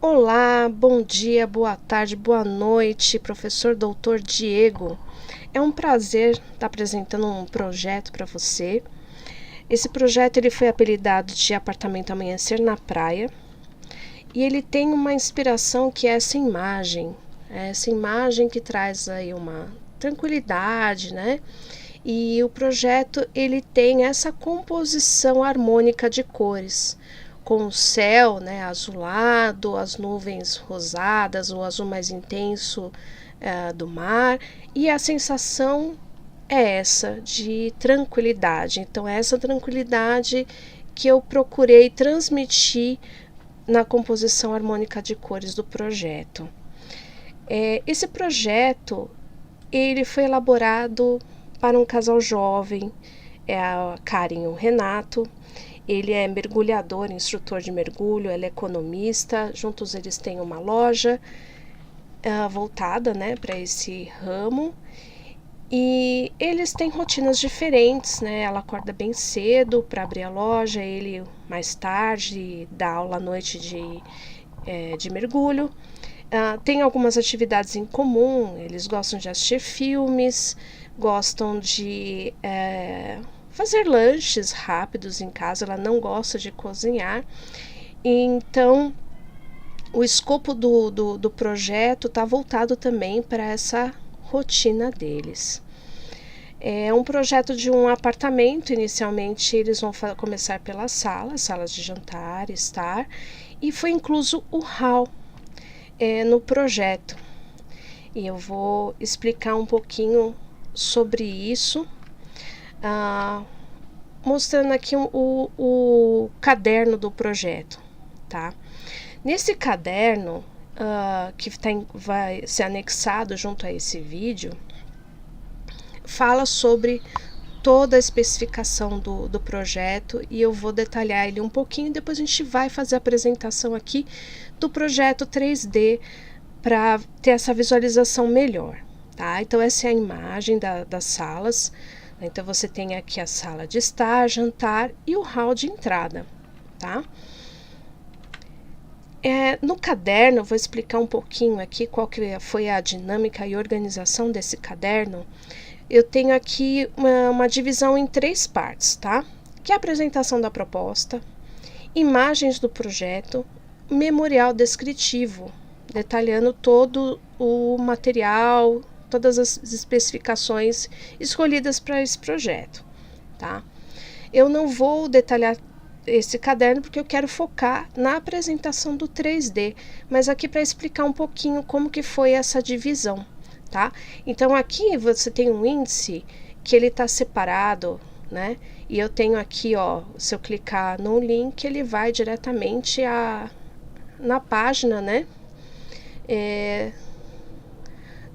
Olá, bom dia, boa tarde, boa noite, professor Doutor Diego. É um prazer estar apresentando um projeto para você. Esse projeto ele foi apelidado de Apartamento Amanhecer na Praia e ele tem uma inspiração que é essa imagem que traz aí uma tranquilidade, né? E o projeto ele tem essa composição harmônica de cores, com o céu, né, azulado, as nuvens rosadas, o azul mais intenso do mar, e a sensação é essa de tranquilidade. Então é essa tranquilidade que eu procurei transmitir na composição harmônica de cores do projeto. Esse projeto ele foi elaborado para um casal jovem, é a Karen e o Renato. Ele é mergulhador, instrutor de mergulho, ela é economista. Juntos eles têm uma loja voltada, né, para esse ramo. E eles têm rotinas diferentes, né? Ela acorda bem cedo para abrir a loja, ele mais tarde dá aula à noite de mergulho. Tem algumas atividades em comum, eles gostam de assistir filmes, gostam de fazer lanches rápidos em casa, ela não gosta de cozinhar. Então, o escopo do projeto está voltado também para essa rotina deles. É um projeto de um apartamento. Inicialmente eles vão começar pelas salas de jantar, estar, e foi incluso o hall no projeto. E eu vou explicar um pouquinho sobre isso, mostrando aqui o caderno do projeto, tá? Nesse caderno, que vai ser anexado junto a esse vídeo, fala sobre toda a especificação do projeto, e eu vou detalhar ele um pouquinho. Depois a gente vai fazer a apresentação aqui do projeto 3D para ter essa visualização melhor, tá? Então essa é a imagem das salas. Então você tem aqui a sala de estar, jantar e o hall de entrada, tá? No caderno, eu vou explicar um pouquinho aqui qual que foi a dinâmica e organização desse caderno. Eu tenho aqui uma divisão em 3 partes, tá? Que é a apresentação da proposta, imagens do projeto, memorial descritivo, detalhando todo o material, todas as especificações escolhidas para esse projeto, tá? Eu não vou detalhar esse caderno porque eu quero focar na apresentação do 3D, mas aqui para explicar um pouquinho como que foi essa divisão, tá? Então aqui você tem um índice que ele está separado, né? E eu tenho aqui, ó, se eu clicar no link, ele vai diretamente na página, né?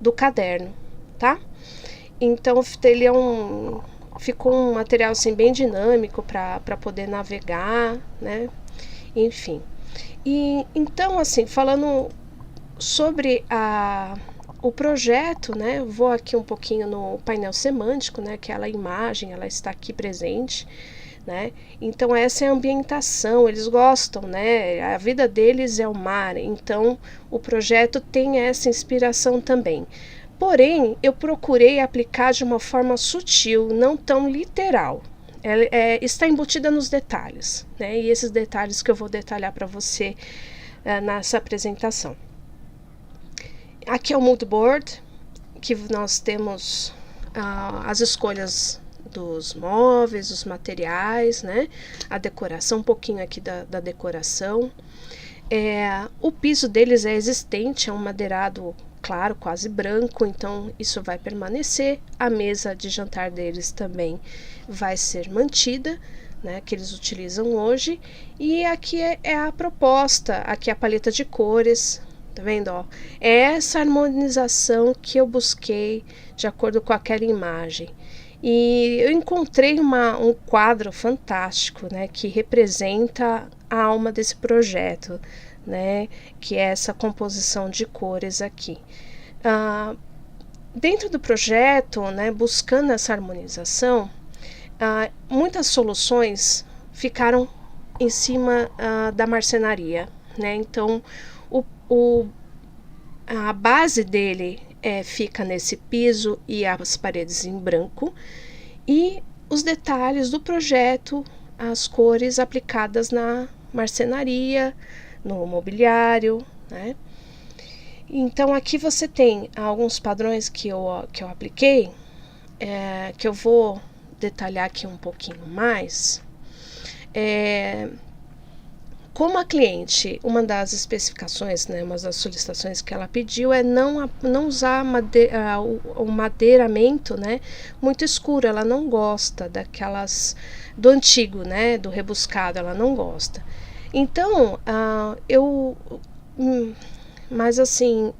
Do caderno, tá? Então ele ficou um material assim bem dinâmico para poder navegar, né? Enfim. E então, assim, falando sobre o projeto, né? Eu vou aqui um pouquinho no painel semântico, né? Aquela imagem, ela está aqui presente, né? Então essa é a ambientação, eles gostam, né? A vida deles é o mar, então o projeto tem essa inspiração também. Porém, eu procurei aplicar de uma forma sutil, não tão literal. Ela está embutida nos detalhes, né? E esses detalhes que eu vou detalhar para você nessa apresentação. Aqui é o mood board, que nós temos as escolhas dos móveis, os materiais, né? A decoração, um pouquinho aqui da decoração. O piso deles é existente, é um madeirado claro, quase branco, então isso vai permanecer. A mesa de jantar deles também vai ser mantida, né, que eles utilizam hoje. E aqui é a proposta, aqui é a paleta de cores, tá vendo, ó? É essa harmonização que eu busquei de acordo com aquela imagem. E eu encontrei um quadro fantástico, né, que representa a alma desse projeto, né, que é essa composição de cores aqui. Dentro do projeto, né, buscando essa harmonização, muitas soluções ficaram em cima da marcenaria, né? Então, o, o, a base dele fica nesse piso e as paredes em branco, e os detalhes do projeto, as cores aplicadas na marcenaria, no mobiliário, né? Então aqui você tem alguns padrões que eu apliquei, que eu vou detalhar aqui um pouquinho mais. Como a cliente, uma das especificações, né, uma das solicitações que ela pediu é não usar o madeiramento, né, muito escuro. Ela não gosta daquelas do antigo, né, do rebuscado, ela não gosta. Então, mas assim,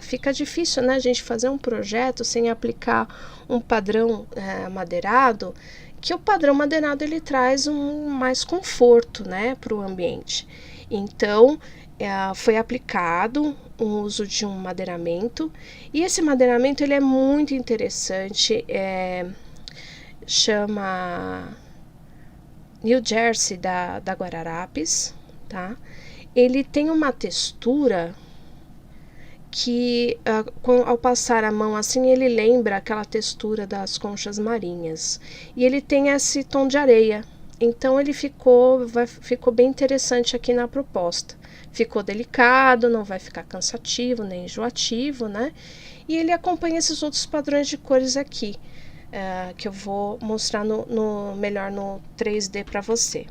fica difícil, né, a gente fazer um projeto sem aplicar um padrão madeirado, que o padrão madeirado ele traz mais conforto, né, para o ambiente. Então, foi aplicado o uso de um madeiramento, e esse madeiramento ele é muito interessante, chama New Jersey da Guararapes, tá? Ele tem uma textura que ao passar a mão assim ele lembra aquela textura das conchas marinhas, e ele tem esse tom de areia, então ele ficou bem interessante aqui na proposta. Ficou delicado, não vai ficar cansativo nem enjoativo, né? E ele acompanha esses outros padrões de cores aqui, que eu vou mostrar melhor no 3D para você.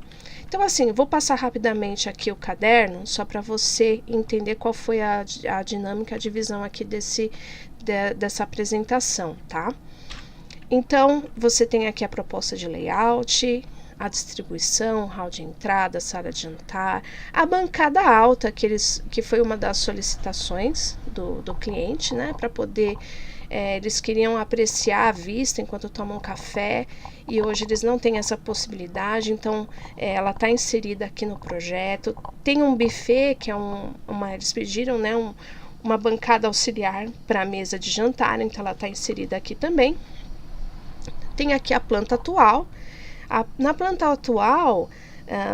Então, assim, vou passar rapidamente aqui o caderno, só para você entender qual foi a dinâmica, a divisão aqui dessa apresentação, tá? Então, você tem aqui a proposta de layout, a distribuição, hall de entrada, sala de jantar, a bancada alta, que foi uma das solicitações do cliente, né, para poder... eles queriam apreciar a vista enquanto tomam café, e hoje eles não têm essa possibilidade, então ela está inserida aqui no projeto. Tem um buffet, que é eles pediram, né, uma bancada auxiliar para a mesa de jantar, então ela está inserida aqui também. Tem aqui a planta atual. Na planta atual,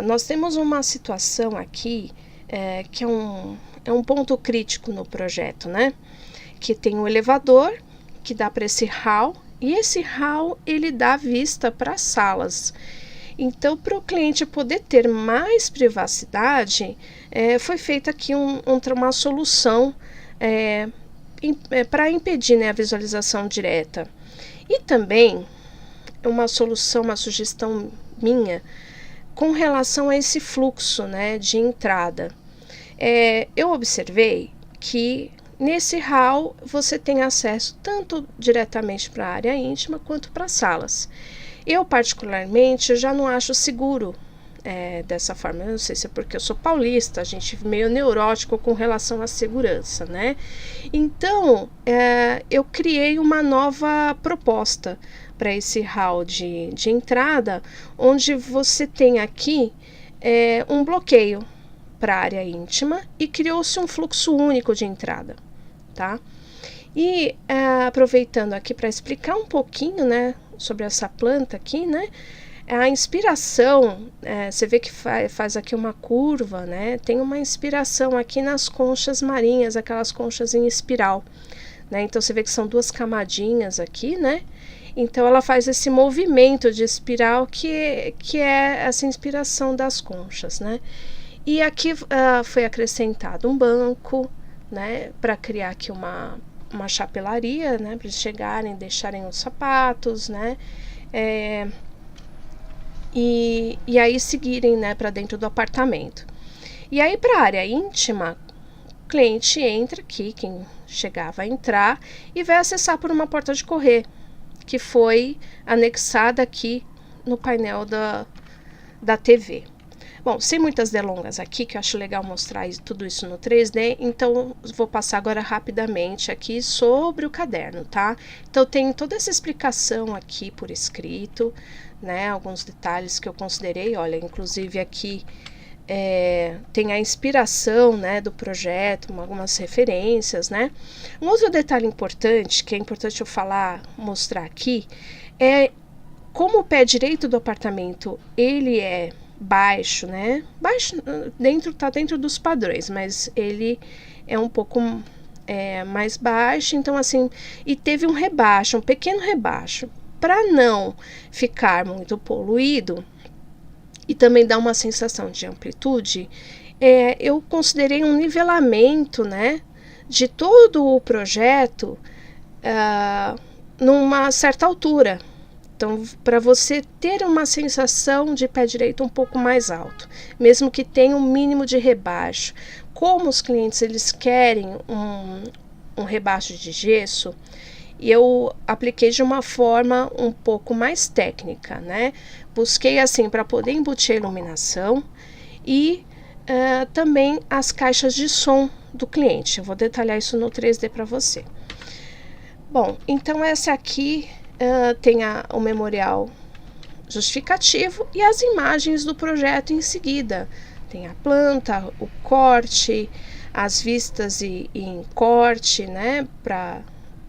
nós temos uma situação aqui que é um ponto crítico no projeto, né? Que tem um elevador que dá para esse hall, e esse hall ele dá vista para as salas. Então, para o cliente poder ter mais privacidade, foi feita aqui uma solução para impedir, né, a visualização direta. E também uma solução, uma sugestão minha com relação a esse fluxo, né, de entrada. Eu observei que nesse hall você tem acesso tanto diretamente para a área íntima quanto para as salas. Eu particularmente já não acho seguro dessa forma. Eu não sei se é porque eu sou paulista, a gente é meio neurótico com relação à segurança, né? Então eu criei uma nova proposta para esse hall de entrada, onde você tem aqui um bloqueio para a área íntima, e criou-se um fluxo único de entrada, tá? E aproveitando aqui para explicar um pouquinho, né, sobre essa planta aqui, né? A inspiração, você vê que faz aqui uma curva, né? Tem uma inspiração aqui nas conchas marinhas, aquelas conchas em espiral, né? Então você vê que são duas camadinhas aqui, né? Então ela faz esse movimento de espiral que é essa inspiração das conchas, né? E aqui foi acrescentado um banco, né, para criar aqui uma chapelaria, né, para eles chegarem, deixarem os sapatos, né, e aí seguirem, né, para dentro do apartamento. E aí para a área íntima, o cliente entra aqui, quem chegar vai entrar e vai acessar por uma porta de correr, que foi anexada aqui no painel da TV. Bom, sem muitas delongas aqui, que eu acho legal mostrar tudo isso no 3D, então vou passar agora rapidamente aqui sobre o caderno, tá? Então tem toda essa explicação aqui por escrito, né? Alguns detalhes que eu considerei, olha, inclusive aqui tem a inspiração, né, do projeto, algumas referências, né? Um outro detalhe importante, que é importante eu mostrar aqui, é como o pé direito do apartamento, ele é baixo, né? Baixo, tá dentro dos padrões, mas ele é um pouco mais baixo, então assim, e teve um rebaixo, um pequeno rebaixo, para não ficar muito poluído e também dar uma sensação de amplitude. Eu considerei um nivelamento, né, de todo o projeto numa certa altura. Então, para você ter uma sensação de pé direito um pouco mais alto, mesmo que tenha um mínimo de rebaixo. Como os clientes eles querem um rebaixo de gesso, eu apliquei de uma forma um pouco mais técnica, né? Busquei assim para poder embutir a iluminação e também as caixas de som do cliente. Eu vou detalhar isso no 3D para você. Bom, então essa aqui tem o memorial justificativo e as imagens do projeto em seguida. Tem a planta, o corte, as vistas em corte, né, para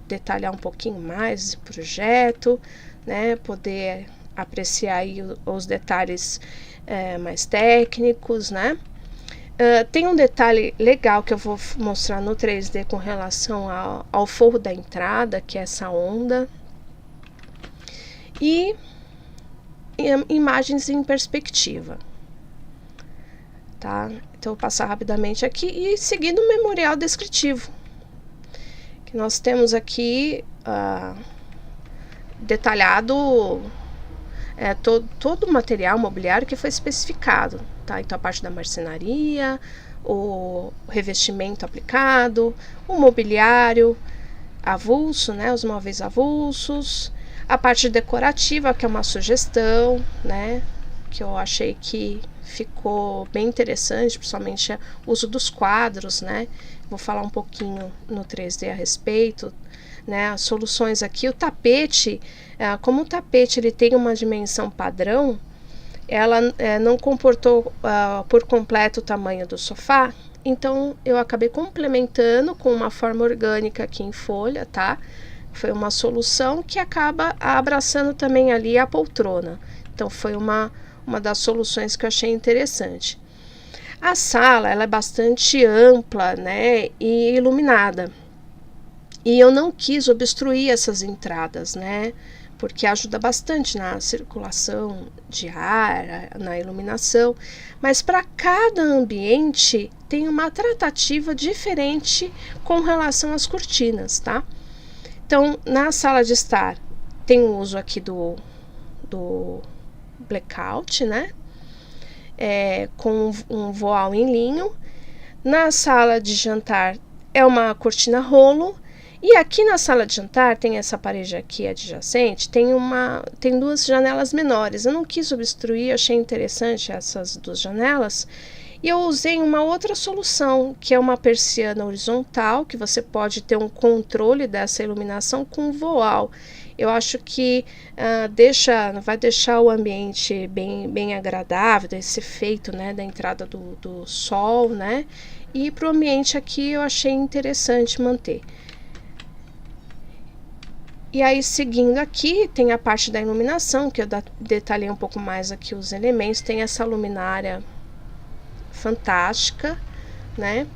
detalhar um pouquinho mais o projeto, né, poder apreciar aí os detalhes mais técnicos, né. Tem um detalhe legal que eu vou mostrar no 3D com relação ao forro da entrada, que é essa onda. E imagens em perspectiva, tá? Então eu vou passar rapidamente aqui e seguindo o memorial descritivo, que nós temos aqui detalhado todo o material mobiliário que foi especificado, tá? Então a parte da marcenaria, o revestimento aplicado, o mobiliário avulso, né? Os móveis avulsos, a parte decorativa, que é uma sugestão, né, que eu achei que ficou bem interessante, principalmente o uso dos quadros, né. Vou falar um pouquinho no 3D a respeito, né, as soluções aqui. O tapete, como o tapete ele tem uma dimensão padrão, ela não comportou por completo o tamanho do sofá, então eu acabei complementando com uma forma orgânica aqui em folha, tá? Foi uma solução que acaba abraçando também ali a poltrona. Então foi uma das soluções que eu achei interessante. A sala ela é bastante ampla, né, e iluminada. E eu não quis obstruir essas entradas, né, porque ajuda bastante na circulação de ar, na iluminação. Mas para cada ambiente tem uma tratativa diferente com relação às cortinas, tá? Então, na sala de estar, tem o uso aqui do blackout, né? Com um voal em linho. Na sala de jantar, é uma cortina rolo. E aqui na sala de jantar, tem essa parede aqui adjacente, tem duas janelas menores. Eu não quis obstruir, achei interessante essas duas janelas. E eu usei uma outra solução, que é uma persiana horizontal, que você pode ter um controle dessa iluminação com voal. Eu acho que vai deixar o ambiente bem agradável, esse efeito, né, da entrada do sol, né? E para o ambiente aqui eu achei interessante manter. E aí, seguindo aqui, tem a parte da iluminação, que eu detalhei um pouco mais aqui os elementos. Tem essa luminária fantástica, né?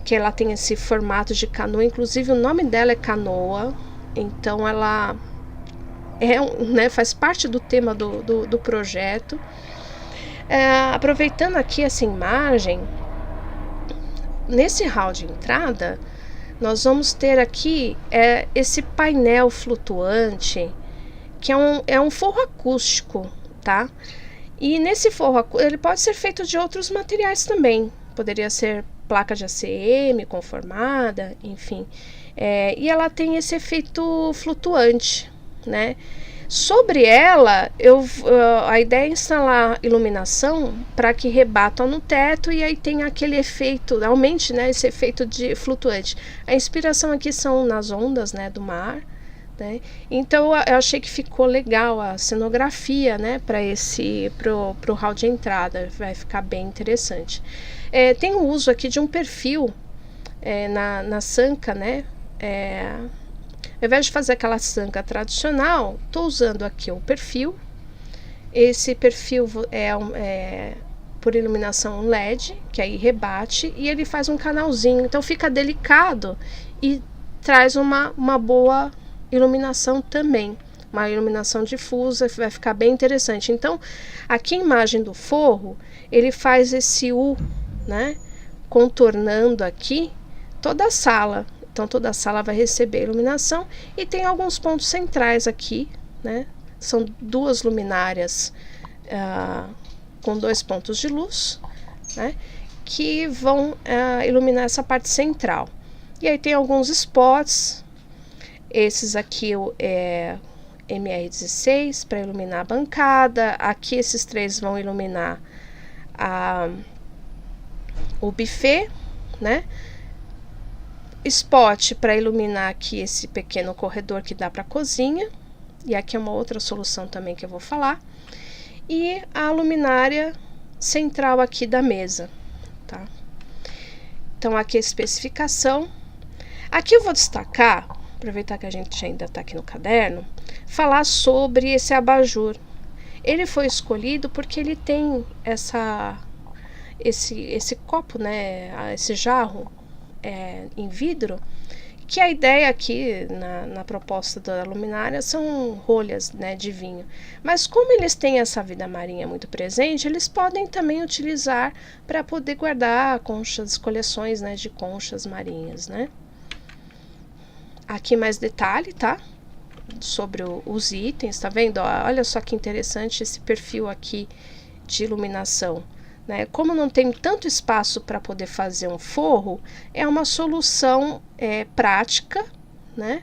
Que ela tem esse formato de canoa, inclusive o nome dela é canoa, então ela né, faz parte do tema do projeto. Aproveitando aqui essa imagem, nesse hall de entrada, nós vamos ter aqui esse painel flutuante, que é um forro acústico, tá? E nesse forro, ele pode ser feito de outros materiais também. Poderia ser placa de ACM conformada, enfim. E ela tem esse efeito flutuante, né? Sobre ela, a ideia é instalar iluminação para que rebatam no teto e aí tem aquele efeito, aumente, né, esse efeito de flutuante. A inspiração aqui são nas ondas, né, do mar. Né? Então eu achei que ficou legal a cenografia, né, pro hall de entrada, vai ficar bem interessante. Tem o uso aqui de um perfil na sanca, né? Ao invés de fazer aquela sanca tradicional, estou usando aqui o perfil. Esse perfil é por iluminação LED, que aí rebate, e ele faz um canalzinho, então fica delicado e traz uma boa iluminação também, uma iluminação difusa, vai ficar bem interessante. Então, aqui a imagem do forro, ele faz esse U, né, contornando aqui toda a sala. Então, toda a sala vai receber iluminação e tem alguns pontos centrais aqui, né, são duas luminárias com 2 pontos de luz, né, que vão iluminar essa parte central. E aí tem alguns spots, esses aqui é MR16 para iluminar a bancada, aqui esses 3 vão iluminar o buffet, né, spot para iluminar aqui esse pequeno corredor que dá para a cozinha, e aqui é uma outra solução também que eu vou falar, e a luminária central aqui da mesa, tá? Então aqui a especificação. Aqui eu vou destacar, aproveitar que a gente ainda está aqui no caderno, falar sobre esse abajur. Ele foi escolhido porque ele tem esse copo, né, esse jarro em vidro, que a ideia aqui na proposta da luminária são rolhas, né, de vinho. Mas como eles têm essa vida marinha muito presente, eles podem também utilizar para poder guardar conchas, coleções, né, de conchas marinhas, né. Aqui mais detalhe, tá? Sobre os itens, tá vendo? Olha só que interessante esse perfil aqui de iluminação, né? Como não tem tanto espaço para poder fazer um forro, é uma solução prática, né?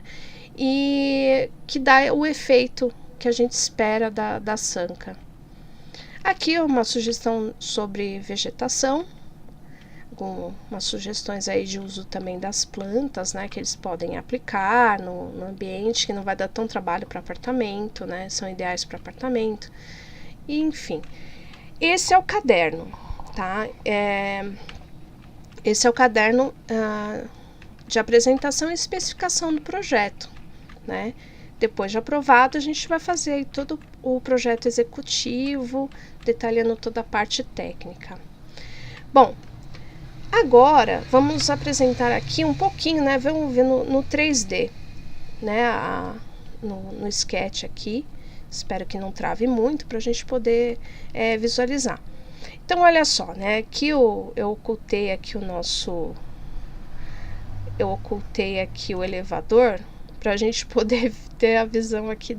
E que dá o efeito que a gente espera da Sanka. Aqui é uma sugestão sobre vegetação, algumas sugestões aí de uso também das plantas, né? Que eles podem aplicar no ambiente, que não vai dar tão trabalho para apartamento, né? São ideais para apartamento, e, enfim. Esse é o caderno, tá? Esse é o caderno de apresentação e especificação do projeto, né? Depois de aprovado, a gente vai fazer aí todo o projeto executivo, detalhando toda a parte técnica. Bom, agora vamos apresentar aqui um pouquinho, né? Vamos ver no 3D, né? No sketch aqui. Espero que não trave muito para a gente poder visualizar. Então, olha só, né? Aqui eu ocultei aqui eu ocultei aqui o elevador para a gente poder ter a visão aqui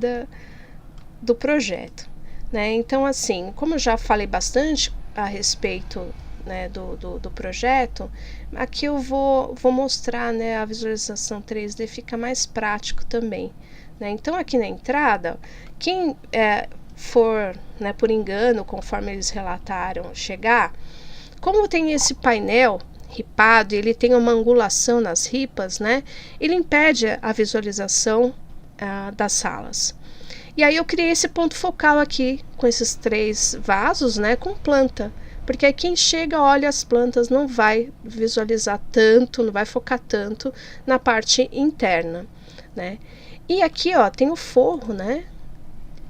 do projeto, né? Então, assim, como eu já falei bastante a respeito, né, do projeto, aqui eu vou mostrar, né, a visualização 3D, fica mais prático também, né? Então, aqui na entrada, quem for, né, por engano, conforme eles relataram, chegar, como tem esse painel ripado e ele tem uma angulação nas ripas, né, ele impede a visualização das salas. E aí eu criei esse ponto focal aqui, com esses 3 vasos, né, com planta, porque aí quem chega, olha as plantas, não vai visualizar tanto, não vai focar tanto na parte interna, né. E aqui, ó, tem o forro, né,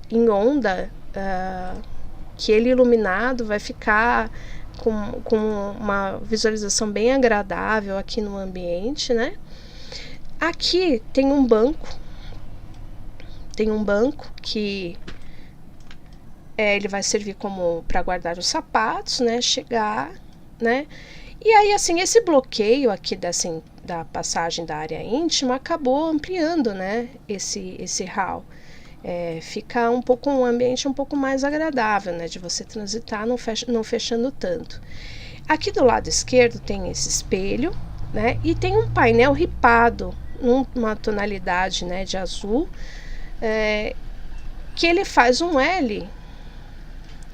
em onda, que ele iluminado vai ficar com uma visualização bem agradável aqui no ambiente, né. Aqui tem um banco que ele vai servir como para guardar os sapatos, né, chegar, né. E aí, assim, esse bloqueio aqui da passagem da área íntima acabou ampliando, né, esse hall. Fica um ambiente um pouco mais agradável, né, de você transitar, não fechando tanto. Aqui do lado esquerdo tem esse espelho, né, e tem um painel ripado, numa tonalidade, né, de azul, que ele faz um L.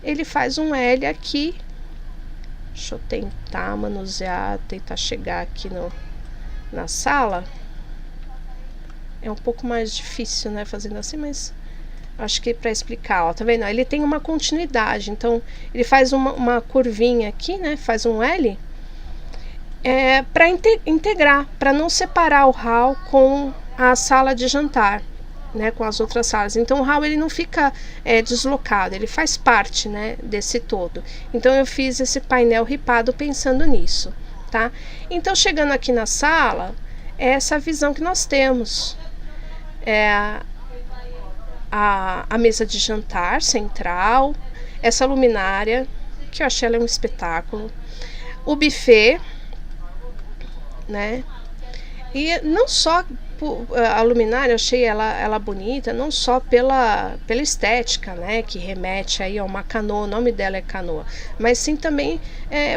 Ele faz um L aqui. Deixa eu tentar manusear, tentar chegar aqui na sala. É um pouco mais difícil, né, fazendo assim, mas acho que para explicar, ó, tá vendo? Ele tem uma continuidade, então ele faz uma curvinha aqui, né, faz um L, para integrar, para não separar o hall com a sala de jantar, né, com as outras salas. Então o hall ele não fica deslocado, ele faz parte, né, desse todo. Então eu fiz esse painel ripado pensando nisso, tá? Então chegando aqui na sala, é essa visão que nós temos. A mesa de jantar central, essa luminária, que eu achei ela um espetáculo, o buffet, né? E não só a luminária, eu achei ela bonita, não só pela estética, né, que remete aí a uma canoa, o nome dela é canoa, mas sim também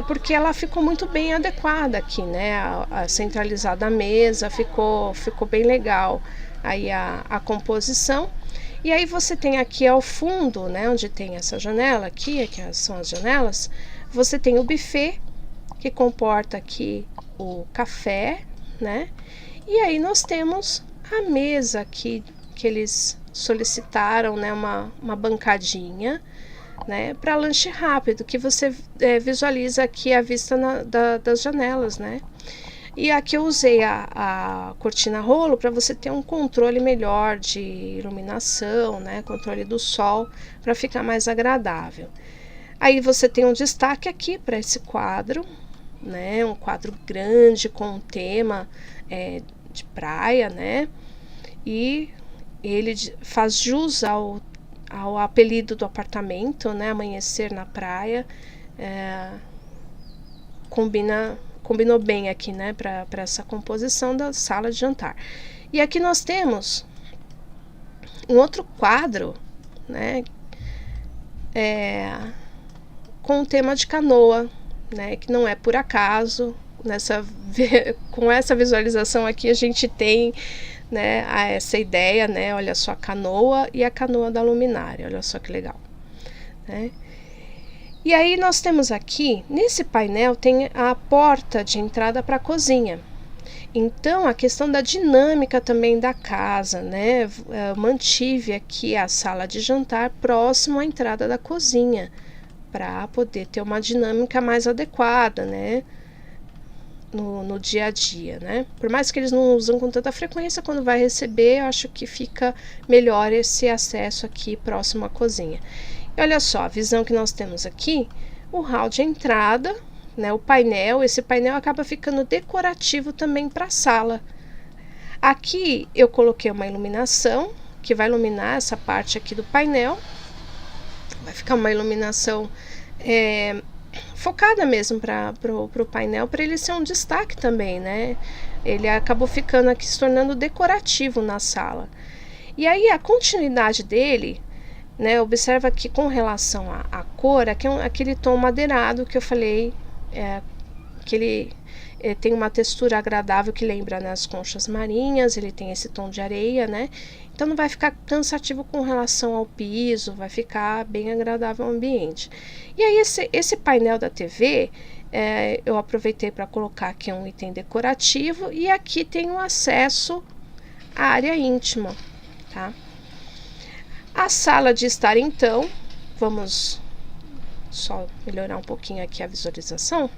porque ela ficou muito bem adequada aqui, né, a centralizada a mesa, ficou bem legal aí a composição. E aí você tem aqui ao fundo, né, onde tem essa janela aqui, que são as janelas, você tem o buffet, que comporta aqui o café, né? E aí nós temos a mesa aqui que eles solicitaram, né, uma bancadinha, né, para lanche rápido, que você visualiza aqui a vista das janelas, né? E aqui eu usei a cortina rolo para você ter um controle melhor de iluminação, né, controle do sol, para ficar mais agradável. Aí você tem um destaque aqui para esse quadro, né, um quadro grande com um tema de praia, né, e ele faz jus ao apelido do apartamento, né, Amanhecer na Praia. Combinou bem aqui, né, para essa composição da sala de jantar. E aqui nós temos um outro quadro, né, com o tema de canoa, né, que não é por acaso. Com essa visualização aqui a gente tem, né, essa ideia, né, olha só, a canoa e a canoa da luminária, olha só que legal, né? E aí nós temos aqui, nesse painel, tem a porta de entrada para a cozinha. Então, a questão da dinâmica também da casa, né? Eu mantive aqui a sala de jantar próximo à entrada da cozinha, para poder ter uma dinâmica mais adequada, né? No dia a dia, né? Por mais que eles não usam com tanta frequência, quando vai receber, eu acho que fica melhor esse acesso aqui próximo à cozinha. E olha só, a visão que nós temos aqui, o hall de entrada, né, o painel, esse painel acaba ficando decorativo também para a sala. Aqui eu coloquei uma iluminação, que vai iluminar essa parte aqui do painel, vai ficar uma iluminação focada mesmo para o painel, para ele ser um destaque também, né? Ele acabou ficando aqui, se tornando decorativo na sala. E aí a continuidade dele, né, observa que com relação à cor, aqui aquele tom madeirado que eu falei, que ele tem uma textura agradável que lembra, né, as conchas marinhas, ele tem esse tom de areia, né? Então não vai ficar cansativo com relação ao piso, vai ficar bem agradável o ambiente. E aí esse painel da TV, eu aproveitei para colocar aqui um item decorativo, e aqui tem o acesso à área íntima, tá? A sala de estar, então, vamos só melhorar um pouquinho aqui a visualização.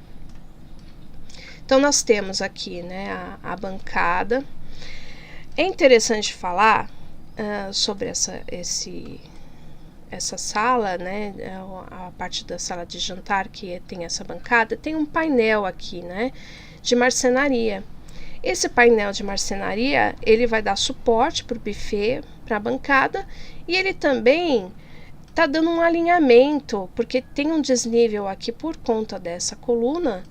Então nós temos aqui, né, a bancada. É interessante falar sobre essa sala, né, a parte da sala de jantar que tem essa bancada, tem um painel aqui, né, de marcenaria. Esse painel de marcenaria, ele vai dar suporte para o buffet, para a bancada, e ele também está dando um alinhamento, porque tem um desnível aqui por conta dessa coluna,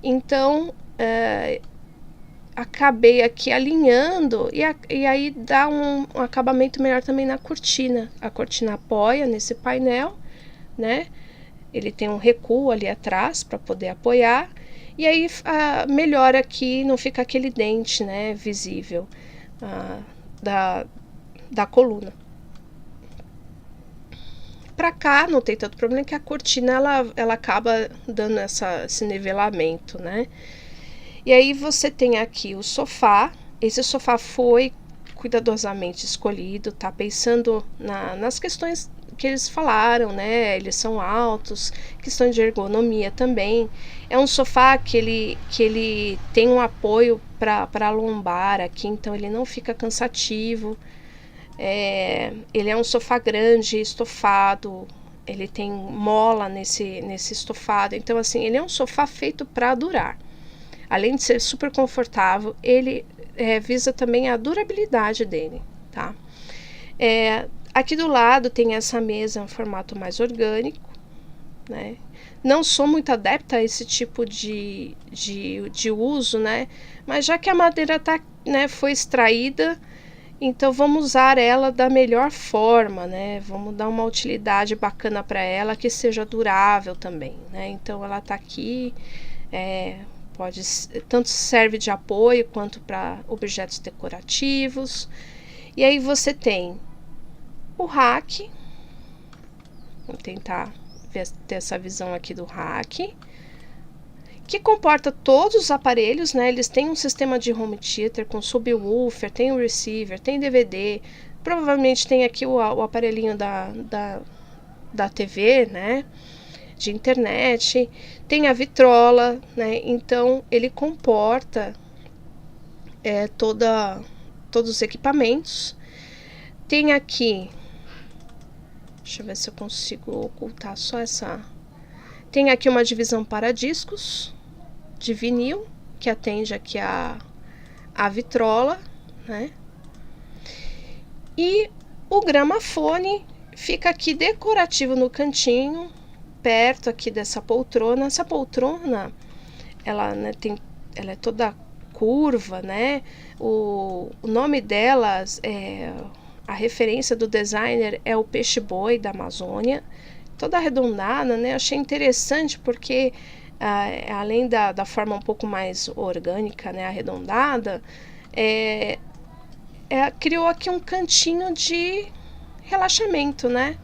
então acabei aqui alinhando, e aí dá um acabamento melhor também na cortina. A cortina apoia nesse painel, né? Ele tem um recuo ali atrás para poder apoiar, e aí melhora aqui, não fica aquele dente, né, visível da coluna. Para cá não tem tanto problema, que a cortina ela acaba dando esse nivelamento, né? E aí você tem aqui o sofá. Esse sofá foi cuidadosamente escolhido, tá? Pensando nas questões que eles falaram, né? Eles são altos, questão de ergonomia também. É um sofá que ele tem um apoio para a lombar aqui, então ele não fica cansativo. Ele é um sofá grande, estofado, ele tem mola nesse estofado. Então, assim, ele é um sofá feito para durar. Além de ser super confortável, ele visa também a durabilidade dele, tá? Aqui do lado tem essa mesa em formato mais orgânico, né? Não sou muito adepta a esse tipo de uso, né? Mas já que a madeira foi extraída, então vamos usar ela da melhor forma, né? Vamos dar uma utilidade bacana para ela que seja durável também, né? Então ela tá aqui, tanto serve de apoio quanto para objetos decorativos. E aí você tem o rack, vou tentar ter essa visão aqui do rack, que comporta todos os aparelhos, né? Eles têm um sistema de home theater com subwoofer, tem o receiver, tem DVD, provavelmente tem aqui o aparelhinho da TV, né? De internet, tem a vitrola, né? Então ele comporta todos os equipamentos. Tem aqui, deixa eu ver se eu consigo ocultar só essa. Tem aqui uma divisão para discos de vinil, que atende aqui a vitrola, né? E o gramafone fica aqui decorativo no cantinho, perto aqui dessa poltrona. Essa poltrona, ela é toda curva, né? O nome delas a referência do designer é o peixe-boi da Amazônia, toda arredondada, né? Achei interessante porque além da forma um pouco mais orgânica, né, arredondada, criou aqui um cantinho de relaxamento, né?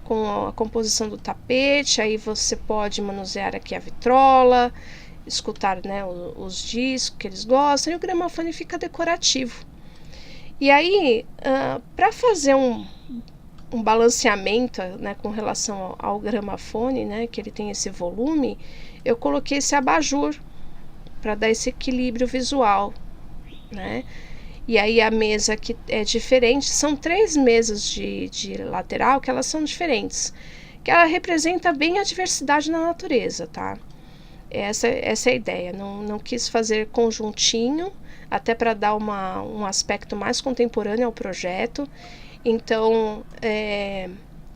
Com a composição do tapete, aí você pode manusear aqui a vitrola, escutar, né, os discos que eles gostam, e o gramofone fica decorativo. E aí, para fazer um balanceamento, né, com relação ao gramafone, né, que ele tem esse volume, eu coloquei esse abajur para dar esse equilíbrio visual, né? E aí a mesa que é diferente, são 3 mesas de lateral que elas são diferentes, que ela representa bem a diversidade na natureza, tá? Essa é a ideia, não quis fazer conjuntinho, até para dar um aspecto mais contemporâneo ao projeto. Então,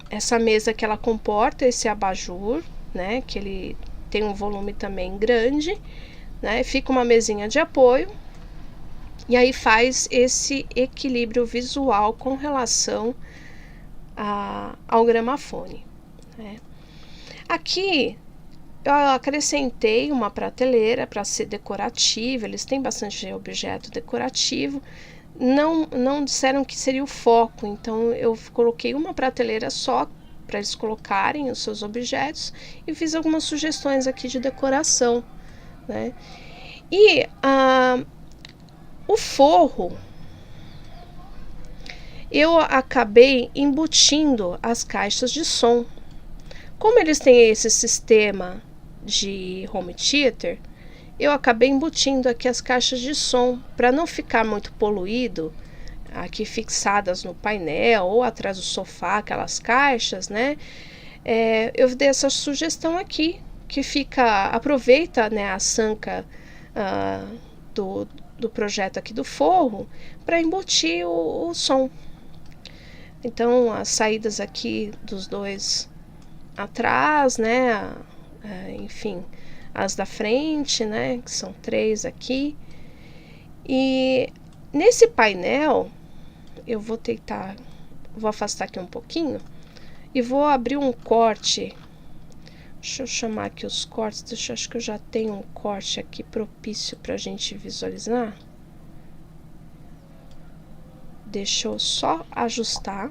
essa mesa que ela comporta esse abajur, né, que ele tem um volume também grande, né, fica uma mesinha de apoio, e aí faz esse equilíbrio visual com relação ao gramafone, né. Aqui eu acrescentei uma prateleira para ser decorativa, eles têm bastante objeto decorativo, não disseram que seria o foco, então eu coloquei uma prateleira só para eles colocarem os seus objetos e fiz algumas sugestões aqui de decoração, né? E o forro, eu acabei embutindo as caixas de som. Como eles têm esse sistema de home theater, eu acabei embutindo aqui as caixas de som para não ficar muito poluído, aqui fixadas no painel ou atrás do sofá, aquelas caixas, né? Eu dei essa sugestão aqui, que aproveita, né, a sanca do projeto aqui do forro para embutir o som. Então as saídas aqui dos dois atrás, né? Enfim, as da frente, né? Que são 3 aqui. E nesse painel, eu vou afastar aqui um pouquinho e vou abrir um corte. Deixa eu chamar aqui os cortes. Acho que eu já tenho um corte aqui propício para a gente visualizar. Deixa eu só ajustar.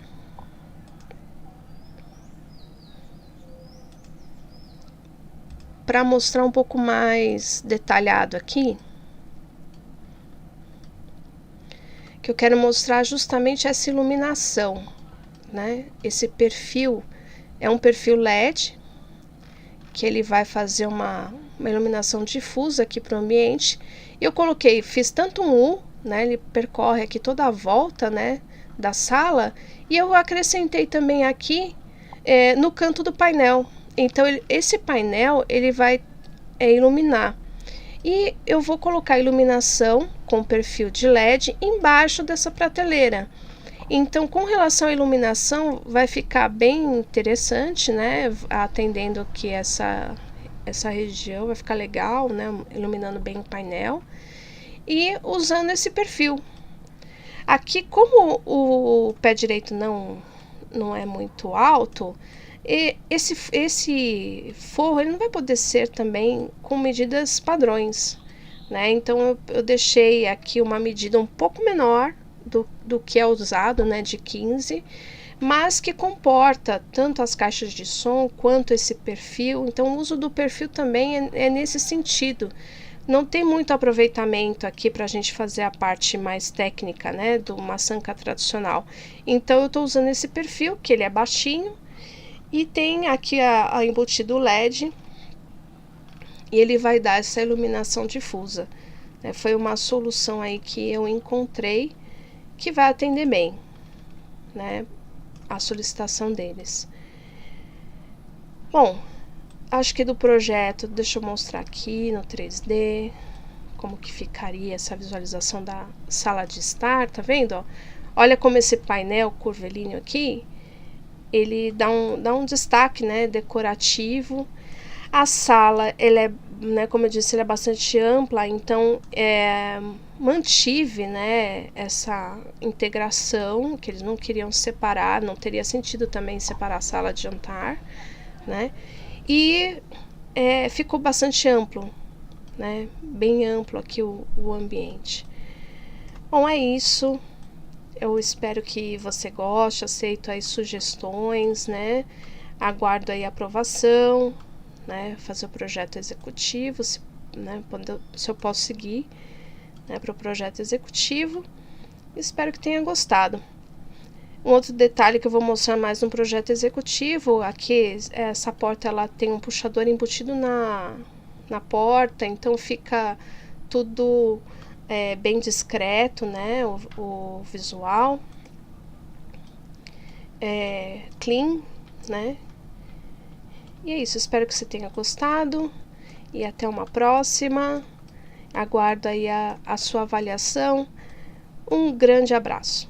Para mostrar um pouco mais detalhado aqui, que eu quero mostrar justamente essa iluminação, né? Esse perfil é um perfil LED, que ele vai fazer uma iluminação difusa aqui para o ambiente. Eu fiz tanto um U, né? Ele percorre aqui toda a volta, né, da sala. E eu acrescentei também aqui no canto do painel. Então esse painel ele vai iluminar. E eu vou colocar a iluminação com perfil de LED embaixo dessa prateleira. Então, com relação à iluminação, vai ficar bem interessante, né? Atendendo que essa região vai ficar legal, né? Iluminando bem o painel e usando esse perfil. Aqui, como o pé direito não é muito alto, esse forro ele não vai poder ser também com medidas padrões, né? Então eu deixei aqui uma medida um pouco menor do que é usado, né, de 15, mas que comporta tanto as caixas de som quanto esse perfil. Então o uso do perfil também é nesse sentido. Não tem muito aproveitamento aqui para a gente fazer a parte mais técnica, né, do maçanca tradicional. Então eu estou usando esse perfil, que ele é baixinho, e tem aqui a embutido LED, e ele vai dar essa iluminação difusa. Foi uma solução aí que eu encontrei que vai atender bem, né, a solicitação deles. Bom, acho que do projeto, deixa eu mostrar aqui no 3D como que ficaria essa visualização da sala de estar, tá vendo? Ó? Olha como esse painel curvilíneo aqui, ele dá um destaque, né, decorativo. A sala, ela é, né, como eu disse, ela é bastante ampla, então mantive, né, essa integração, que eles não queriam separar, não teria sentido também separar a sala de jantar, né, e ficou bastante amplo, né, bem amplo aqui o ambiente. Bom, é isso. Eu espero que você goste, aceito as sugestões, né? Aguardo aí a aprovação, né? Fazer o projeto executivo, se eu posso seguir, né, para o projeto executivo. Espero que tenha gostado. Um outro detalhe que eu vou mostrar mais no projeto executivo, aqui essa porta ela tem um puxador embutido na porta, então fica tudo bem discreto, né, o visual, clean, né, e é isso, espero que você tenha gostado, e até uma próxima, aguardo aí a sua avaliação, um grande abraço.